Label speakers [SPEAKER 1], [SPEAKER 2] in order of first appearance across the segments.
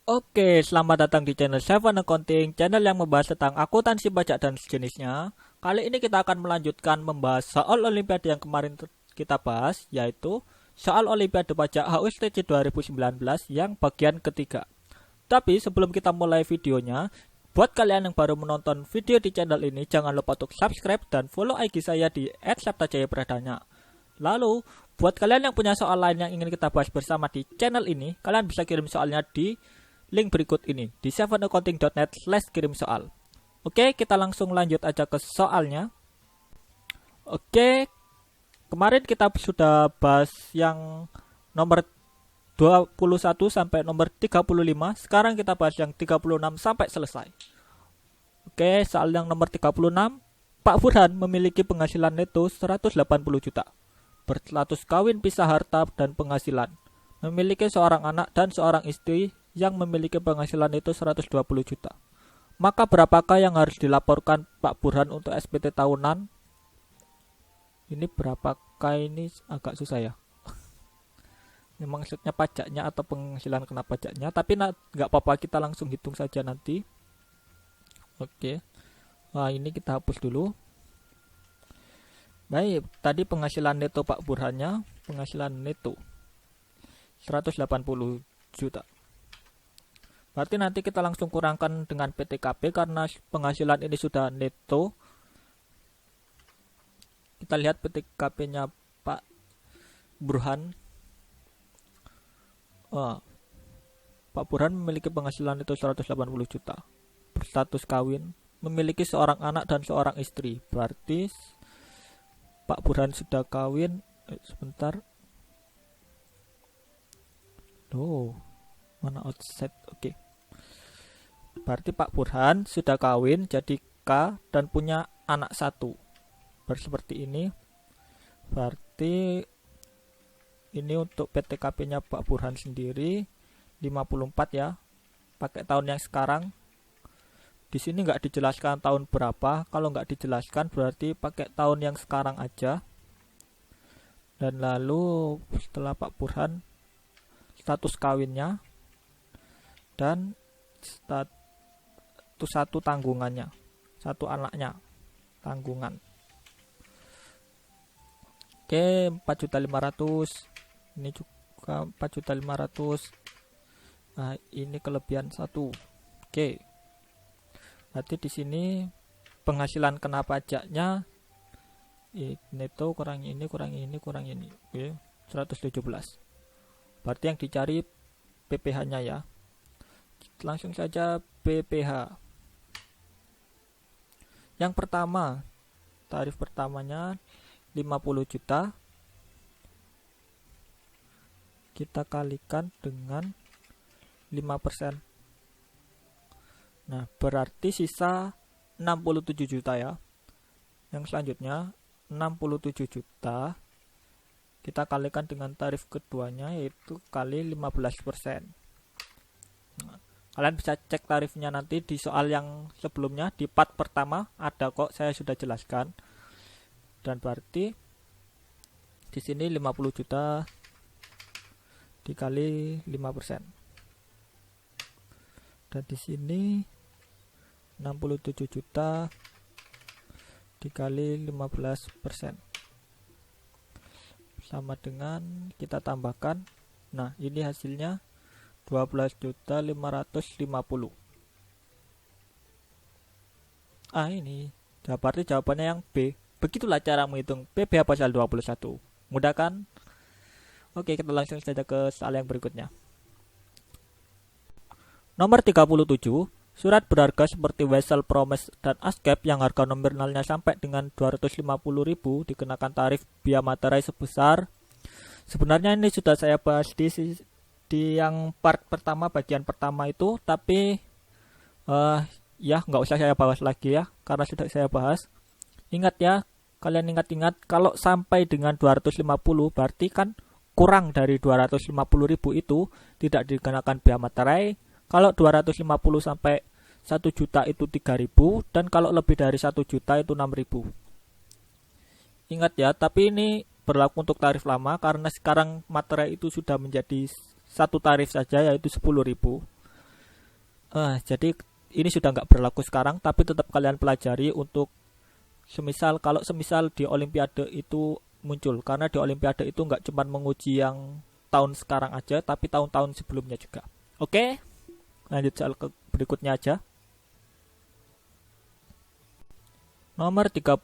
[SPEAKER 1] Oke, selamat datang di channel Seven Accounting, channel yang membahas tentang akuntansi pajak dan sejenisnya. Kali ini kita akan melanjutkan membahas soal Olimpiade yang kemarin kita bahas, yaitu soal Olimpiade Pajak HUSTC 2019 yang bagian ketiga. Tapi sebelum kita mulai videonya, buat kalian yang baru menonton video di channel ini, jangan lupa untuk subscribe dan follow IG saya di @saptajayapradana. Lalu, buat kalian yang punya soal lain yang ingin kita bahas bersama di channel ini, kalian bisa kirim soalnya di link berikut ini di sevenaccounting.net/kirim soal. Oke, kita langsung lanjut aja ke soalnya. Oke, kemarin kita sudah bahas yang nomor 21 sampai nomor 35. Sekarang kita bahas yang 36 sampai selesai. Oke, soal yang nomor 36. Pak Burhan memiliki penghasilan neto 180 juta. Berstatus kawin pisah harta dan penghasilan. Memiliki seorang anak dan seorang istri yang memiliki penghasilan itu 120 juta. Maka berapakah yang harus dilaporkan Pak Burhan untuk SPT tahunan? Ini berapakah, ini agak susah ya. Ini maksudnya pajaknya atau penghasilan kena pajaknya, tapi nggak apa-apa, kita langsung hitung saja nanti. Oke. Nah, ini kita hapus dulu. Baik, tadi penghasilan neto Pak Burhannya, penghasilan neto 180 juta. Berarti nanti kita langsung kurangkan dengan PTKP karena penghasilan ini sudah neto. Kita lihat PTKP-nya Pak Burhan. Pak Burhan memiliki penghasilan itu 180 juta. Berstatus kawin, memiliki seorang anak dan seorang istri. Berarti Pak Burhan sudah kawin. Sebentar. Mana outset? Oke. Berarti Pak Burhan sudah kawin jadi K dan punya anak satu. Seperti ini. Berarti ini untuk PTKP-nya Pak Burhan sendiri 54 ya. Pakai tahun yang sekarang. Di sini nggak dijelaskan tahun berapa. Kalau nggak dijelaskan berarti pakai tahun yang sekarang aja. Dan lalu setelah Pak Burhan, status kawinnya dan satu tanggungannya, satu anaknya tanggungan. Oke, 4.500.000. Ini juga 4.500.000. Nah, ini kelebihan satu. Oke. Berarti di sini penghasilan kena pajaknya neto kurang ini, kurang ini, kurang ini. Oke, 117. Berarti yang dicari PPh-nya ya. Langsung saja PPh. Yang pertama, tarif pertamanya 50 juta. Kita kalikan dengan 5%. Nah, berarti sisa 67 juta ya. Yang selanjutnya 67 juta kita kalikan dengan tarif keduanya, yaitu kali 15%. Nah, kalian bisa cek tarifnya nanti di soal yang sebelumnya, di part pertama ada kok, saya sudah jelaskan. Dan berarti di sini 50 juta dikali 5%. Dan di sini 67 juta dikali 15%. Sama dengan kita tambahkan. Nah, ini hasilnya 12.550. Ini berarti jawabannya yang B. Begitulah cara menghitung PPh pasal 21. Mudah kan? Oke, kita langsung saja ke soal yang berikutnya. Nomor 37. Surat berharga seperti Wesel, Promes, dan Ascap yang harga nominalnya sampai dengan 250.000 dikenakan tarif biaya materai sebesar. Sebenarnya ini sudah saya bahas di yang part pertama, bagian pertama itu, tapi ya nggak usah saya bahas lagi ya, karena sudah saya bahas. Ingat ya, kalian ingat-ingat kalau sampai dengan 250 berarti kan kurang dari 250.000 itu tidak dikenakan biaya materai. Kalau 250 sampai 1 juta itu 3.000, dan kalau lebih dari 1 juta itu 6.000. Ingat ya, tapi ini berlaku untuk tarif lama karena sekarang materai itu sudah menjadi satu tarif saja, yaitu 10.000. Jadi ini sudah nggak berlaku sekarang, tapi tetap kalian pelajari untuk semisal di Olimpiade itu muncul, karena di Olimpiade itu nggak cuma menguji yang tahun sekarang aja, tapi tahun-tahun sebelumnya juga. Oke, lanjut soal berikutnya aja. Nomor 38.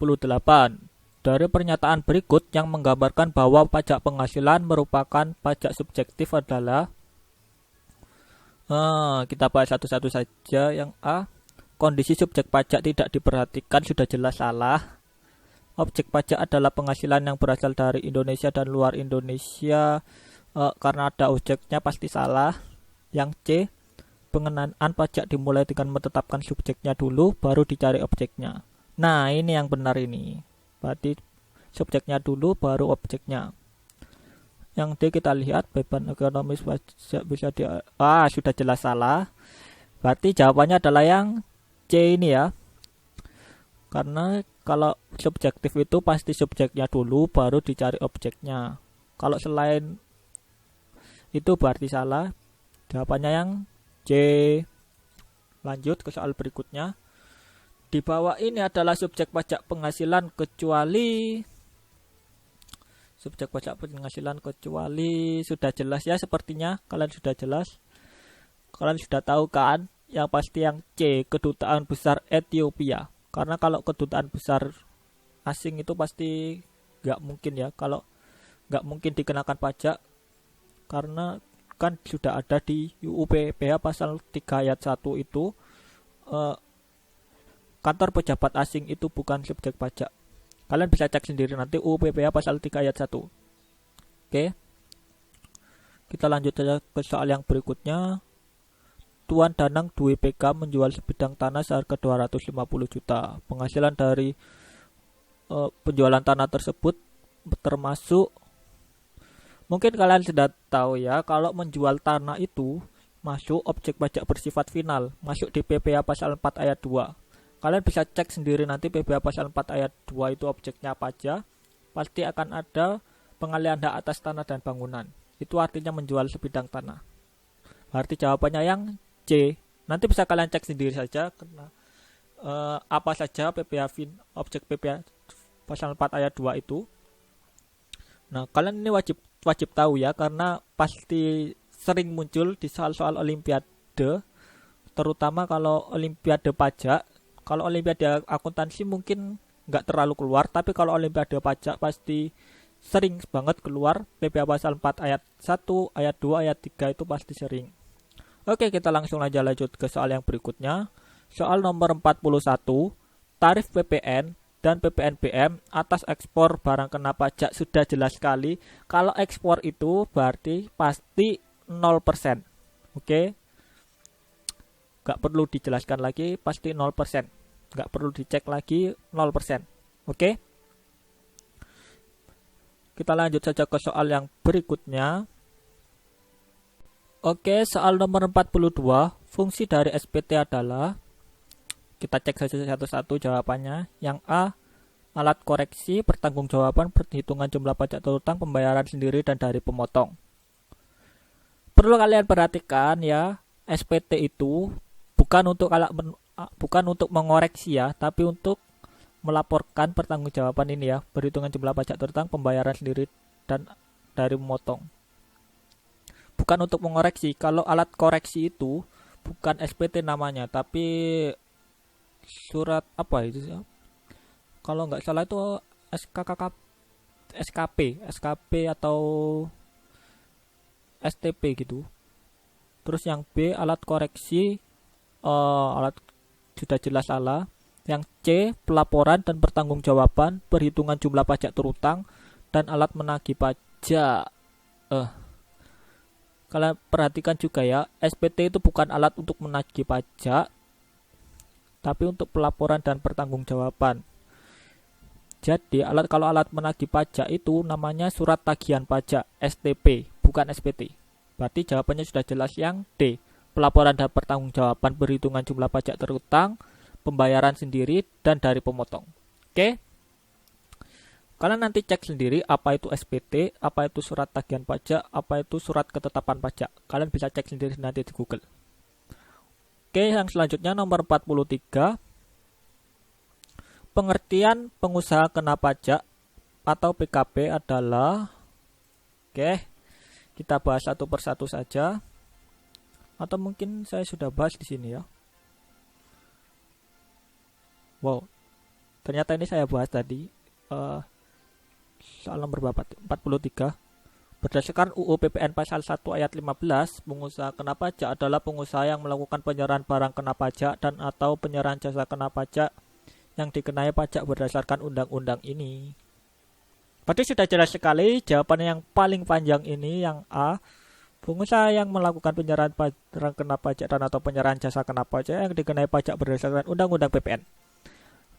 [SPEAKER 1] Dari pernyataan berikut yang menggambarkan bahwa pajak penghasilan merupakan pajak subjektif adalah kita bahas satu-satu saja. Yang A, kondisi subjek pajak tidak diperhatikan sudah jelas salah. Objek pajak adalah penghasilan yang berasal dari Indonesia dan luar Indonesia. Karena ada objeknya pasti salah. Yang C, pengenaan pajak dimulai dengan menetapkan subjeknya dulu, baru dicari objeknya. Nah, ini yang benar ini. Berarti subjeknya dulu, baru objeknya. Yang D kita lihat, beban ekonomis pajak bisa sudah jelas salah. Berarti jawabannya adalah yang C ini ya. Karena kalau subjektif itu pasti subjeknya dulu, baru dicari objeknya. Kalau selain itu berarti salah. Jawabannya yang C. Lanjut ke soal berikutnya. Di bawah ini adalah subjek pajak penghasilan kecuali sudah jelas ya, sepertinya kalian sudah jelas. Kalian sudah tahu kan? Yang pasti yang C, kedutaan besar Ethiopia. Karena kalau kedutaan besar asing itu pasti nggak mungkin ya, kalau nggak mungkin dikenakan pajak, karena kan sudah ada di UU PPh pasal 3 ayat 1 itu kantor pejabat asing itu bukan subjek pajak. Kalian bisa cek sendiri nanti UU PPh pasal 3 ayat 1. Oke. Kita lanjut saja ke soal yang berikutnya. Tuan Danang Dwi PK menjual sebidang tanah seharga 250 juta. Penghasilan dari penjualan tanah tersebut termasuk, mungkin kalian sudah tahu ya, kalau menjual tanah itu masuk objek pajak bersifat final, masuk di PPh pasal 4 ayat 2. Kalian bisa cek sendiri nanti PPh pasal 4 ayat 2 itu objeknya apa aja. Pasti akan ada pengalihan hak atas tanah dan bangunan. Itu artinya menjual sebidang tanah. Berarti jawabannya yang C. Nanti bisa kalian cek sendiri saja karena apa saja objek PPh pasal 4 ayat 2 itu. Nah, kalian ini wajib tahu ya, karena pasti sering muncul di soal-soal olimpiade, terutama kalau olimpiade pajak. Kalau olimpiade akuntansi mungkin nggak terlalu keluar, tapi kalau olimpiade pajak pasti sering banget keluar PPh pasal 4 ayat 1, ayat 2, ayat 3 itu pasti sering. Oke, kita langsung aja lanjut ke soal yang berikutnya. Soal nomor 41, tarif PPN dan PPNBM atas ekspor barang kena pajak sudah jelas sekali. Kalau ekspor itu berarti pasti 0%. Oke. Nggak perlu dijelaskan lagi, pasti 0%. Nggak perlu dicek lagi, 0%. Oke. Kita lanjut saja ke soal yang berikutnya. Oke, soal nomor 42. Fungsi dari SPT adalah, kita cek saja satu-satu jawabannya. Yang A, alat koreksi, pertanggungjawaban, perhitungan jumlah pajak terutang, pembayaran sendiri, dan dari pemotong. Perlu kalian perhatikan ya, SPT itu bukan untuk mengoreksi ya, tapi untuk melaporkan pertanggungjawaban ini ya, perhitungan jumlah pajak terutang, pembayaran sendiri, dan dari memotong. Bukan untuk mengoreksi. Kalau alat koreksi itu bukan SPT namanya, tapi surat apa itu sih? Kalau nggak salah itu SKP atau STP gitu. Terus yang B, alat koreksi, alat sudah jelas salah. Yang C, pelaporan dan pertanggungjawaban, perhitungan jumlah pajak terutang, dan alat menagih pajak. Kalian perhatikan juga ya, SPT itu bukan alat untuk menagih pajak, tapi untuk pelaporan dan pertanggungjawaban. Jadi kalau alat menagih pajak itu namanya surat tagihan pajak, STP, bukan SPT. Berarti jawabannya sudah jelas yang D, pelaporan dan pertanggungjawaban, perhitungan jumlah pajak terutang, pembayaran sendiri, dan dari pemotong. Oke. Kalian nanti cek sendiri apa itu SPT, apa itu surat tagihan pajak, apa itu surat ketetapan pajak. Kalian bisa cek sendiri nanti di Google. Oke, yang selanjutnya nomor 43. Pengertian pengusaha kena pajak atau PKP adalah, oke, kita bahas satu persatu saja. Atau mungkin saya sudah bahas di sini ya. Wow, ternyata ini saya bahas tadi. Soal nomor 43. Berdasarkan UU PPN pasal 1 ayat 15, pengusaha kena pajak adalah pengusaha yang melakukan penyerahan barang kena pajak dan atau penyerahan jasa kena pajak yang dikenai pajak berdasarkan undang-undang ini. Berarti sudah jelas sekali jawabannya yang paling panjang ini yang A. Pengusaha yang melakukan penyerahan barang kena pajak dan atau penyerahan jasa kena pajak yang dikenai pajak berdasarkan undang-undang PPN.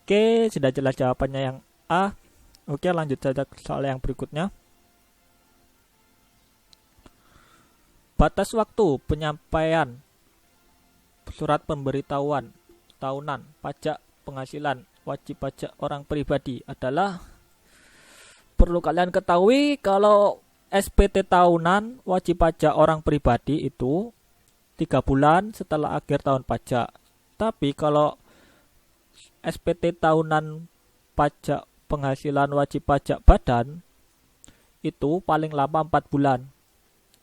[SPEAKER 1] Oke, sudah jelas jawabannya yang A. Oke, lanjut saja ke soal yang berikutnya. Batas waktu penyampaian surat pemberitahuan tahunan pajak penghasilan wajib pajak orang pribadi adalah, perlu kalian ketahui kalau SPT tahunan wajib pajak orang pribadi itu 3 bulan setelah akhir tahun pajak. Tapi kalau SPT tahunan pajak penghasilan wajib pajak badan itu paling lama 4 bulan.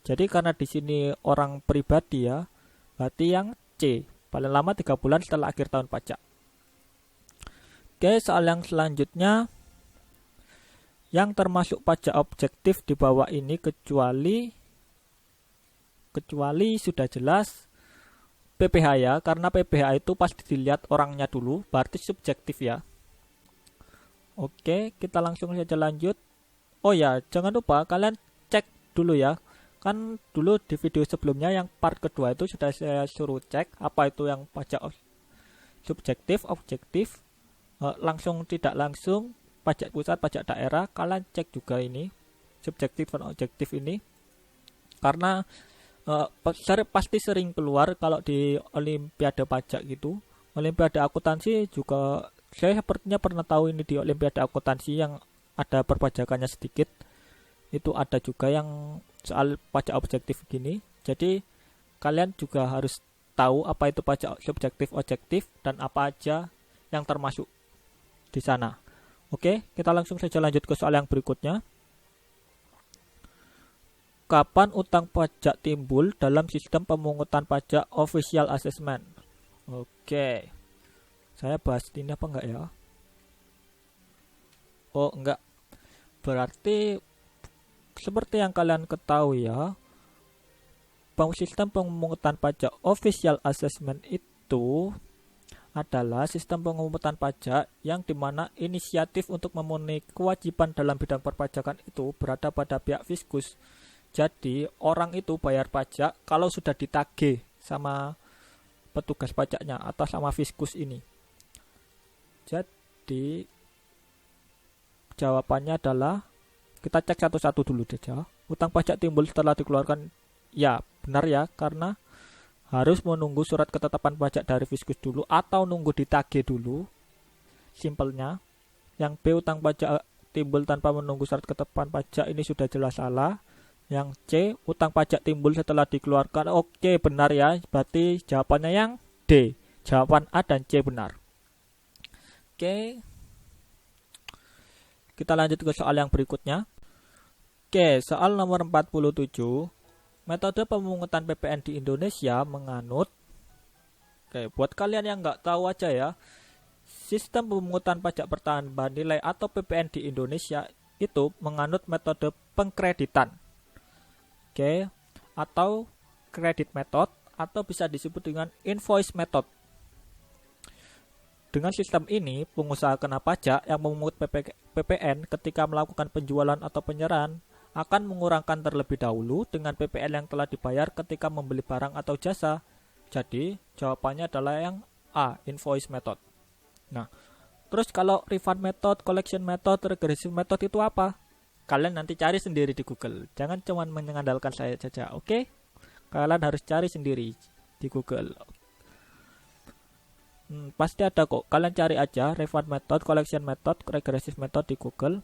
[SPEAKER 1] Jadi karena di sini orang pribadi ya, berarti yang C, paling lama 3 bulan setelah akhir tahun pajak. Oke, soal yang selanjutnya, yang termasuk pajak objektif di bawah ini kecuali sudah jelas PPh ya, karena PPh itu pasti dilihat orangnya dulu, berarti subjektif ya. Oke, kita langsung saja lanjut. Oh ya, jangan lupa kalian cek dulu ya. Kan dulu di video sebelumnya yang part kedua itu sudah saya suruh cek apa itu yang pajak subjektif, objektif, langsung tidak langsung, pajak pusat, pajak daerah. Kalian cek juga ini subjektif dan objektif ini, karena pasti sering keluar kalau di olimpiade pajak gitu. Olimpiade akuntansi juga saya sepertinya pernah tahu ini, di olimpiade akuntansi yang ada perpajakannya sedikit itu ada juga yang soal pajak objektif gini. Jadi kalian juga harus tahu apa itu pajak subjektif, objektif, dan apa aja yang termasuk di sana. Oke, kita langsung saja lanjut ke soal yang berikutnya. Kapan utang pajak timbul dalam sistem pemungutan pajak official assessment? Oke, saya bahas ini apa enggak ya? Oh enggak, berarti seperti yang kalian ketahui ya, sistem pemungutan pajak official assessment itu adalah sistem pemungutan pajak yang dimana inisiatif untuk memenuhi kewajiban dalam bidang perpajakan itu berada pada pihak fiskus. Jadi orang itu bayar pajak kalau sudah ditagih sama petugas pajaknya atau sama fiskus ini. Jadi jawabannya adalah, kita cek satu-satu dulu saja. Utang pajak timbul setelah dikeluarkan. Ya, benar ya, karena harus menunggu surat ketetapan pajak dari fiskus dulu atau nunggu ditagih dulu. Simpelnya. Yang B, utang pajak timbul tanpa menunggu surat ketetapan pajak, ini sudah jelas salah. Yang C, utang pajak timbul setelah dikeluarkan. Oke, benar ya. Berarti jawabannya yang D. Jawaban A dan C benar. Oke. Kita lanjut ke soal yang berikutnya. Oke, soal nomor 47. Metode pemungutan PPN di Indonesia menganut, oke, buat kalian yang nggak tahu aja ya, sistem pemungutan pajak pertambahan nilai atau PPN di Indonesia itu menganut metode pengkreditan. Oke, atau credit method, atau bisa disebut dengan invoice method. Dengan sistem ini, pengusaha kena pajak yang memungut PPN ketika melakukan penjualan atau penyerahan akan mengurangkan terlebih dahulu dengan PPN yang telah dibayar ketika membeli barang atau jasa. Jadi, jawabannya adalah yang A, invoice method. Nah, terus kalau refund method, collection method, regressive method itu apa? Kalian nanti cari sendiri di Google. Jangan cuma mengandalkan saya saja, oke? Kalian harus cari sendiri di Google. Pasti ada kok. Kalian cari aja refund method, collection method, regressive method di Google.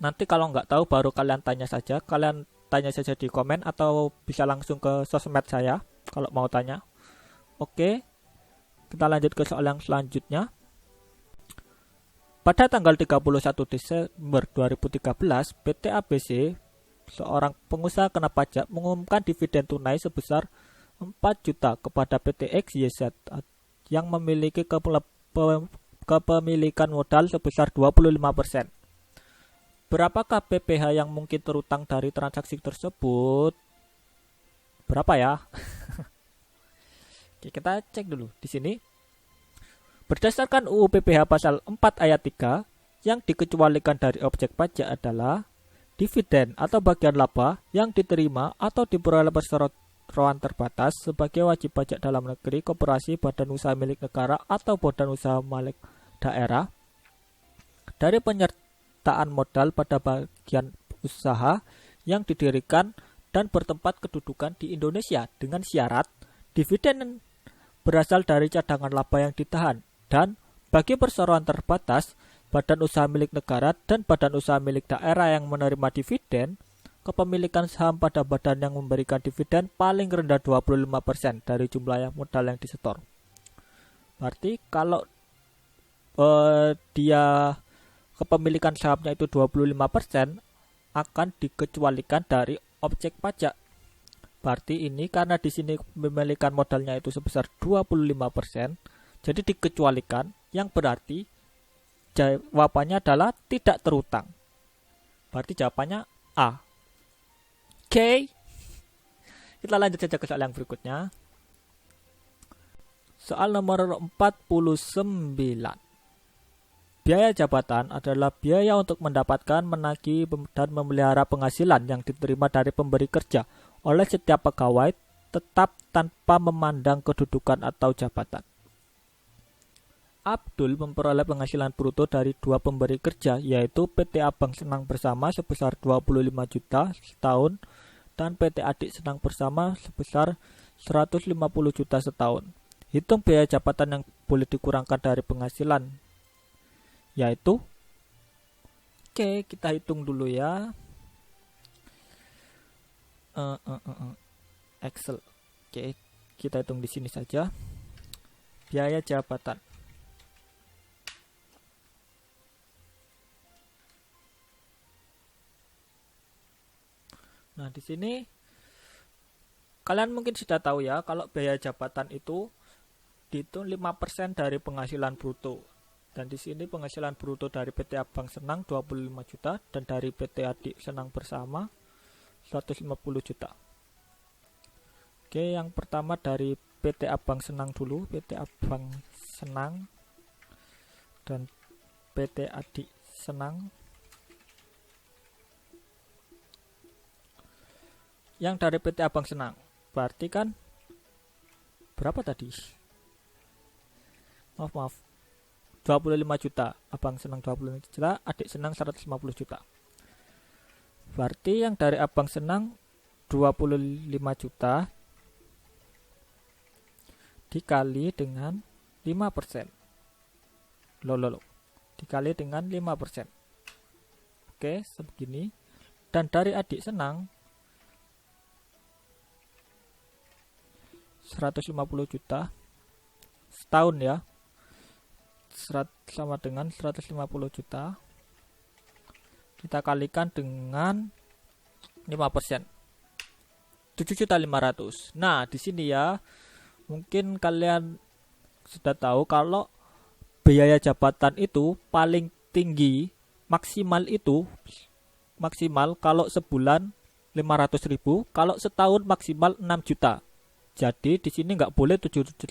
[SPEAKER 1] Nanti kalau nggak tahu baru kalian tanya saja. Kalian tanya saja di komen atau bisa langsung ke sosmed saya kalau mau tanya. Oke, kita lanjut ke soal yang selanjutnya. Pada tanggal 31 Desember 2013, PT ABC, seorang pengusaha kena pajak, mengumumkan dividen tunai sebesar 4 juta kepada PT XYZ yang memiliki kepemilikan modal sebesar 25%. Berapakah PPh yang mungkin terutang dari transaksi tersebut? Berapa ya? Oke, kita cek dulu di sini. Berdasarkan UU PPh pasal 4 ayat 3, yang dikecualikan dari objek pajak adalah dividen atau bagian laba yang diterima atau diperoleh perseroan terbatas sebagai wajib pajak dalam negeri, koperasi, badan usaha milik negara atau badan usaha milik daerah dari penyertaan modal pada bagian usaha yang didirikan dan bertempat kedudukan di Indonesia dengan syarat dividen berasal dari cadangan laba yang ditahan. Dan bagi perseroan terbatas, badan usaha milik negara dan badan usaha milik daerah yang menerima dividen, kepemilikan saham pada badan yang memberikan dividen paling rendah 25% dari jumlah modal yang disetor. Berarti kalau dia kepemilikan sahamnya itu 25%, akan dikecualikan dari objek pajak. Berarti ini karena di sini kepemilikan modalnya itu sebesar 25%, jadi dikecualikan, yang berarti jawabannya adalah tidak terutang. Berarti jawabannya A. Oke. Kita lanjut saja ke soal yang berikutnya. Soal nomor 49. Biaya jabatan adalah biaya untuk mendapatkan, menagih, dan memelihara penghasilan yang diterima dari pemberi kerja oleh setiap pegawai tetap tanpa memandang kedudukan atau jabatan. Abdul memperoleh penghasilan bruto dari dua pemberi kerja, yaitu PT Abang Senang Bersama sebesar 25 juta setahun dan PT Adik Senang Bersama sebesar 150 juta setahun. Hitung biaya jabatan yang boleh dikurangkan dari penghasilan, yaitu, oke, kita hitung dulu ya. Excel. Oke, kita hitung di sini saja. Biaya jabatan. Nah, di sini kalian mungkin sudah tahu ya, kalau biaya jabatan itu dihitung 5% dari penghasilan bruto. Dan di sini penghasilan bruto dari PT Abang Senang 25 juta dan dari PT Adik Senang Bersama 150 juta. Oke, yang pertama dari PT Abang Senang dulu, PT Abang Senang dan PT Adik Senang. Yang dari PT Abang Senang, berarti kan berapa tadi? Maaf, 25 juta. Abang Senang 25 juta, Adik Senang 150 juta. Berarti yang dari Abang Senang 25 juta dikali dengan 5%. Dikali dengan 5%. Oke, sebegini. Dan dari Adik Senang 150 juta setahun ya, sama dengan 150 juta kita kalikan dengan 5%, 7.500.000. Nah, di sini ya, mungkin kalian sudah tahu kalau biaya jabatan itu paling tinggi, maksimal kalau sebulan 500.000, kalau setahun maksimal 6 juta. Jadi di sini nggak boleh 7.500.000,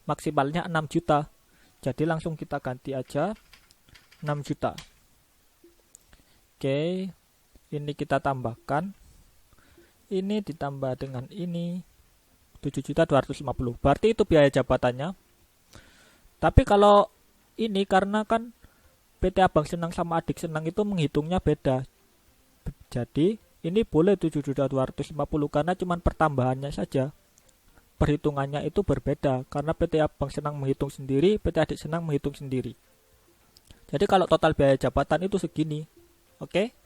[SPEAKER 1] maksimalnya 6 juta. Jadi langsung kita ganti aja 6 juta. Oke, ini kita tambahkan. Ini ditambah dengan ini 7.250.000. Berarti itu biaya jabatannya. Tapi kalau ini karena kan PT Abang Senang sama Adik Senang itu menghitungnya beda. Jadi ini boleh 7.250 karena cuma pertambahannya saja. Perhitungannya itu berbeda karena PT Abang Senang menghitung sendiri, PT Adik Senang menghitung sendiri. Jadi kalau total biaya jabatan itu segini. Oke?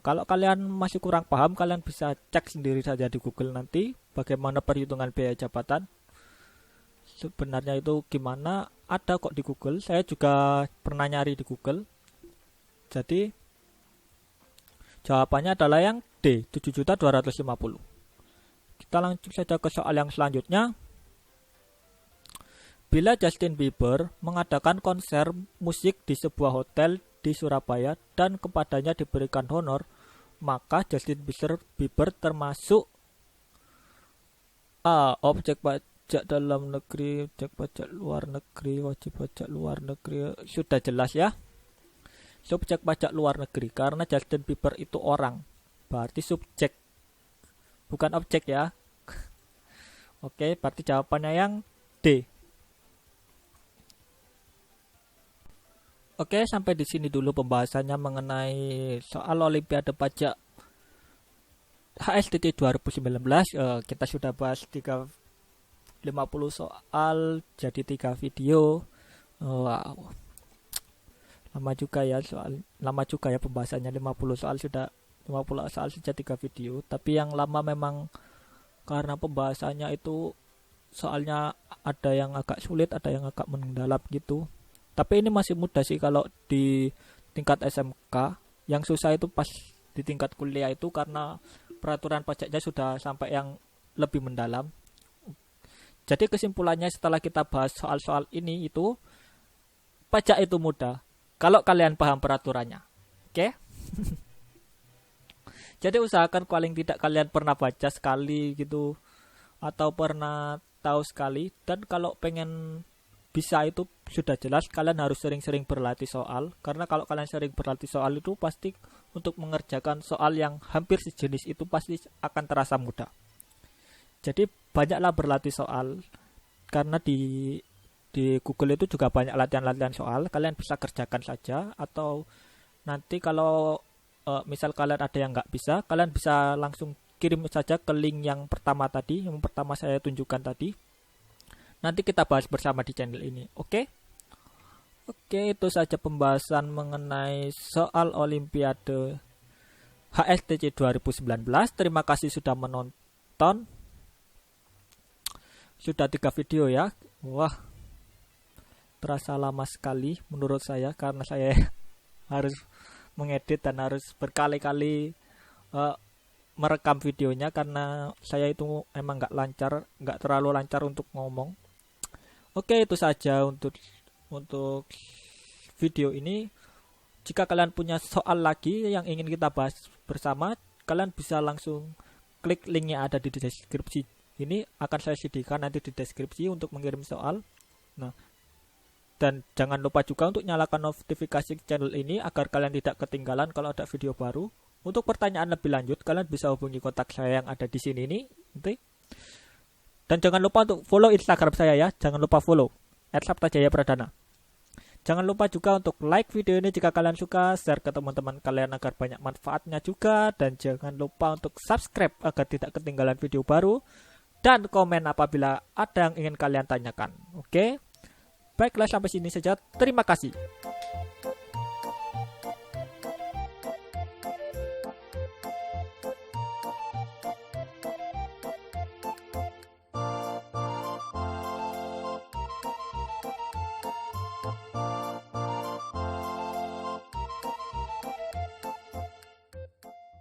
[SPEAKER 1] Kalau kalian masih kurang paham, kalian bisa cek sendiri saja di Google nanti bagaimana perhitungan biaya jabatan. sebenarnya itu gimana, ada kok di Google. Saya juga pernah nyari di Google. Jadi jawabannya adalah yang D, 7.250.000. Kita langsung saja ke soal yang selanjutnya. Bila Justin Bieber mengadakan konser musik di sebuah hotel di Surabaya dan kepadanya diberikan honor, maka Justin Bieber termasuk A. Objek pajak dalam negeri, objek pajak luar negeri, wajib pajak luar negeri. Sudah jelas ya. Subjek pajak luar negeri karena Justin Bieber itu orang, berarti subjek bukan objek ya. Oke, berarti jawabannya yang D. Oke, sampai di sini dulu pembahasannya mengenai soal Olimpiade Pajak HSTT 2019. Kita sudah bahas 50 soal jadi 3 video. Wow. Lama juga ya pembahasannya. 50 soal sudah 50 soal saja 3 video. Tapi yang lama memang karena pembahasannya itu soalnya ada yang agak sulit, ada yang agak mendalam gitu. Tapi ini masih mudah sih kalau di tingkat SMK. Yang susah itu pas di tingkat kuliah itu karena peraturan pajaknya sudah sampai yang lebih mendalam. Jadi kesimpulannya setelah kita bahas soal-soal ini itu pajak itu mudah kalau kalian paham peraturannya. Oke? Jadi usahakan paling tidak kalian pernah baca sekali gitu atau pernah tahu sekali, dan kalau pengen bisa itu sudah jelas kalian harus sering-sering berlatih soal, karena kalau kalian sering berlatih soal itu pasti untuk mengerjakan soal yang hampir sejenis itu pasti akan terasa mudah. Jadi banyaklah berlatih soal, karena di Google itu juga banyak latihan-latihan soal, kalian bisa kerjakan saja. Atau nanti kalau misal kalian ada yang nggak bisa, kalian bisa langsung kirim saja ke link yang pertama tadi, yang pertama saya tunjukkan tadi. Nanti kita bahas bersama di channel ini. Oke, itu saja pembahasan mengenai soal Olimpiade HSTC 2019. Terima kasih sudah menonton. Sudah 3 video ya. Wah, terasa lama sekali menurut saya karena saya harus mengedit dan harus berkali-kali merekam videonya karena saya itu emang nggak terlalu lancar untuk ngomong. Oke, itu saja untuk video ini. Jika kalian punya soal lagi yang ingin kita bahas bersama, kalian bisa langsung klik link yang ada di deskripsi. Ini akan saya sediakan nanti di deskripsi untuk mengirim soal. Nah, dan jangan lupa juga untuk nyalakan notifikasi channel ini agar kalian tidak ketinggalan kalau ada video baru. Untuk pertanyaan lebih lanjut, kalian bisa hubungi kontak saya yang ada di sini nih. Dan jangan lupa untuk follow Instagram saya ya. Jangan lupa follow @sabtajayapradana. Jangan lupa juga untuk like video ini jika kalian suka, share ke teman-teman kalian agar banyak manfaatnya juga, dan jangan lupa untuk subscribe agar tidak ketinggalan video baru, dan komen apabila ada yang ingin kalian tanyakan. Oke? Baiklah, sampai sini saja. Terima kasih.